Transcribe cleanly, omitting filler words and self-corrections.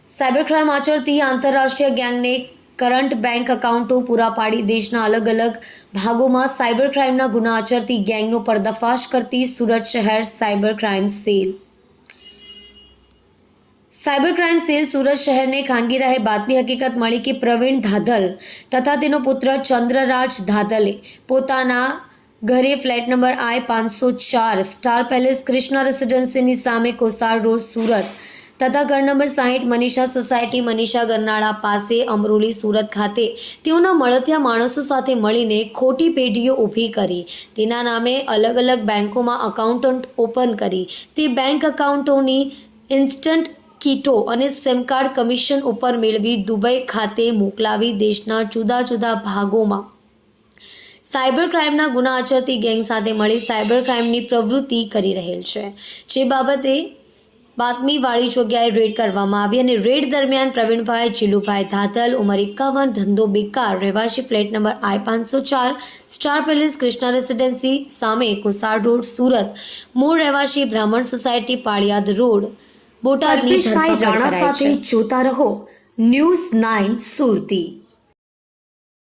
Cyber crime આચરતી આંતરરાષ્ટ્રીય ગેંગને current bank એકાઉન્ટો પૂરા પાડી દેશના અલગ અલગ ભાગોમાં સાયબર ક્રાઇમના ગુના આચરતી ગેંગનો પર્દાફાશ કરતી સુરત શહેર સાયબર ક્રાઇમ સેલ સુરત શહેરને ખાનગી રાહે બાતમી હકીકત મળી કે પ્રવીણ ધાધલ તથા તેનો પુત્ર ચંદ્રરાજ ધાધલે પોતાના ઘરે flat number I-504 star palace Krishna રેસિડેન્સીની સામે કોસાડ રોડ સુરત તથા ઘર નંબર 60 મનીષા સોસાયટી મનીષા ગરનાળા પાસે અમરોલી સુરત ખાતે તેઓના મળતિયા માણસો સાથે મળીને ખોટી પેઢીઓ ઊભી કરી તેના નામે અલગ અલગ બેંકોમાં એકાઉન્ટ ઓપન કરી તે બેંક એકાઉન્ટોની ઇન્સ્ટન્ટ કીટો અને સિમ કાર્ડ કમિશન ઉપર મેળવી દુબઈ ખાતે મોકલાવી દેશના જુદા જુદા ભાગોમાં સાયબર ક્રાઇમના ગુના આચરતી ગેંગ સાથે મળી સાયબર ક્રાઇમની પ્રવૃત્તિ કરી રહેલ છે જે બાબતે બાતમીવાળી જગ્યાએ રેડ કરવામાં આવી અને રેડ દરમિયાન પ્રવીણભાઈ જીલુભાઈ ધાધલ ઉંમર 51 ધંધો બેકાર રહેવાસી flat number I-504 star palace Krishna residency સામે કોસાડ રોડ સુરત મૂળ રહેવાસી બ્રાહ્મણ સોસાયટી પાળિયાદ રોડ બોટાદની ધરપકડ કરાઈ છે. જોતા રહો ન્યૂઝ 9 સુરતી.